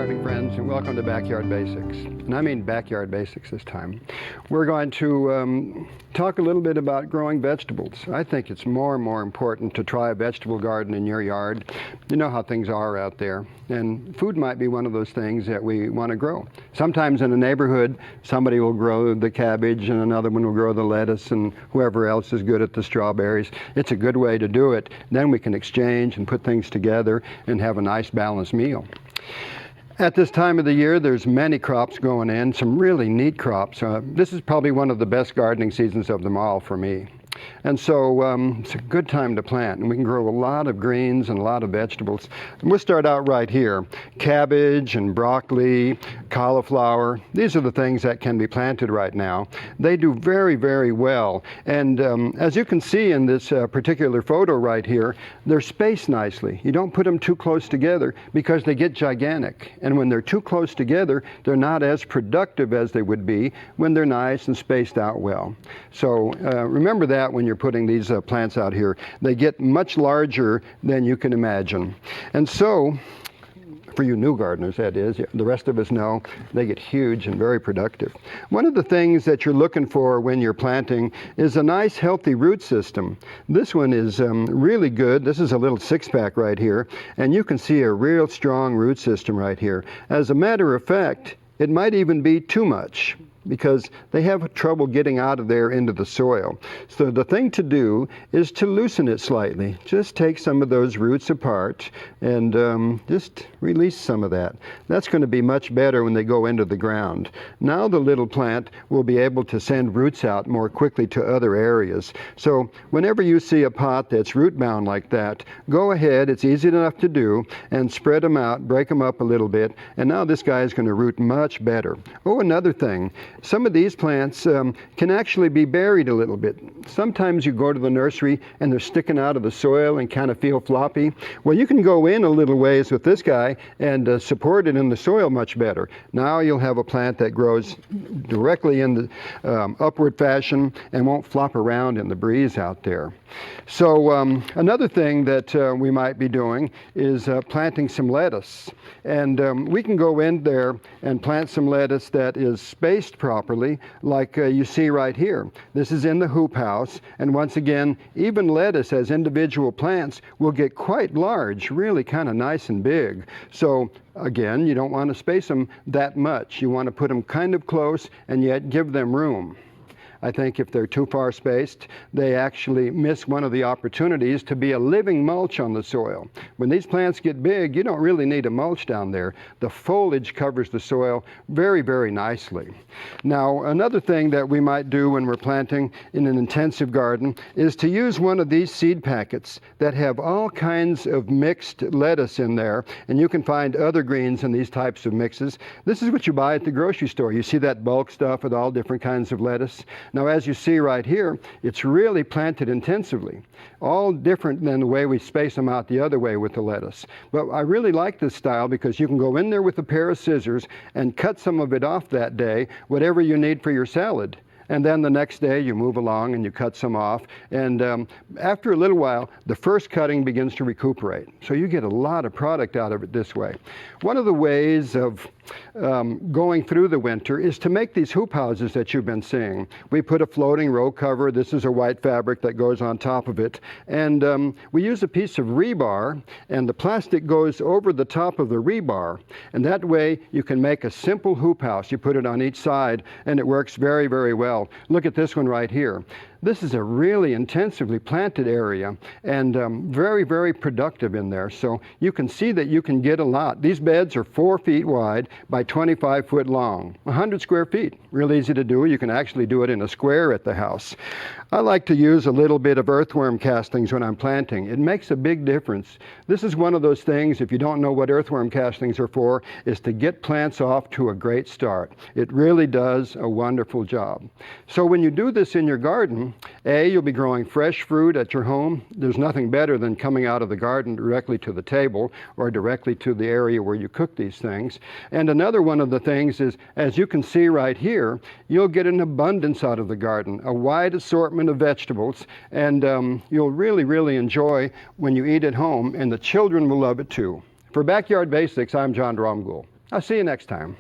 gardening friends, and welcome to Backyard Basics. And I mean backyard basics this time. We're going to talk a little bit about growing vegetables. I think it's more and more important to try a vegetable garden in your yard. You know how things are out there. And food might be one of those things that we want to grow. Sometimes in a neighborhood, somebody will grow the cabbage and another one will grow the lettuce, and whoever else is good at the strawberries. It's a good way to do it. Then we can exchange and put things together and have a nice balanced meal. At this time of the year, there's many crops going in, some really neat crops. This is probably one of the best gardening seasons of them all for me. And so it's a good time to plant, and we can grow a lot of greens and a lot of vegetables. And we'll start out right here. Cabbage and broccoli, cauliflower, these are the things that can be planted right now. They do very, very well. And as you can see in this particular photo right here, they're spaced nicely. You don't put them too close together because they get gigantic. And when they're too close together, they're not as productive as they would be when they're nice and spaced out well. So remember that when you're putting these plants out here. They get much larger than you can imagine. And so, for you new gardeners, that is, the rest of us know, they get huge and very productive. One of the things that you're looking for when you're planting is a nice healthy root system. This one is really good. This is a little six-pack right here, and you can see a real strong root system right here. As a matter of fact, it might even be too much, because they have trouble getting out of there into the soil. So the thing to do is to loosen it slightly. Just take some of those roots apart and just release some of that. That's going to be much better when they go into the ground. Now the little plant will be able to send roots out more quickly to other areas. So whenever you see a pot that's root bound like that, go ahead, it's easy enough to do, and spread them out, break them up a little bit, and now this guy is going to root much better. Oh, another thing, some of these plants can actually be buried a little bit. Sometimes you go to the nursery and they're sticking out of the soil and kind of feel floppy. Well, you can go in a little ways with this guy and support it in the soil much better. Now you'll have a plant that grows directly in the upward fashion and won't flop around in the breeze out there. So another thing that we might be doing is planting some lettuce. And we can go in there and plant some lettuce that is spaced properly, like you see right here. This is in the hoop house, and once again, even lettuce as individual plants will get quite large, really kind of nice and big. So again, you don't want to space them that much. You want to put them kind of close and yet give them room. I think if they're too far spaced, they actually miss one of the opportunities to be a living mulch on the soil. When these plants get big, you don't really need a mulch down there. The foliage covers the soil very, very nicely. Now, another thing that we might do when we're planting in an intensive garden is to use one of these seed packets that have all kinds of mixed lettuce in there, and you can find other greens in these types of mixes. This is what you buy at the grocery store. You see that bulk stuff with all different kinds of lettuce. Now, as you see right here, it's really planted intensively, all different than the way we space them out the other way with the lettuce. But I really like this style because you can go in there with a pair of scissors and cut some of it off that day, whatever you need for your salad. And then the next day you move along and you cut some off. And after a little while, the first cutting begins to recuperate. So you get a lot of product out of it this way. One of the ways of going through the winter is to make these hoop houses that you've been seeing. We put a floating row cover. This is a white fabric that goes on top of it. And we use a piece of rebar, and the plastic goes over the top of the rebar. And that way you can make a simple hoop house. You put it on each side, and it works very, very well. Look at this one right here. This is a really intensively planted area and very, very productive in there. So you can see that you can get a lot. These beds are 4 feet wide by 25 foot long, 100 square feet. Real easy to do. You can actually do it in a square at the house. I like to use a little bit of earthworm castings when I'm planting. It makes a big difference. This is one of those things, if you don't know what earthworm castings are for, is to get plants off to a great start. It really does a wonderful job. So when you do this in your garden, you'll be growing fresh fruit at your home. There's nothing better than coming out of the garden directly to the table or directly to the area where you cook these things. And another one of the things is, as you can see right here, you'll get an abundance out of the garden, a wide assortment of vegetables, and you'll really, really enjoy when you eat at home, and the children will love it too. For Backyard Basics, I'm John Dromgoole. I'll see you next time.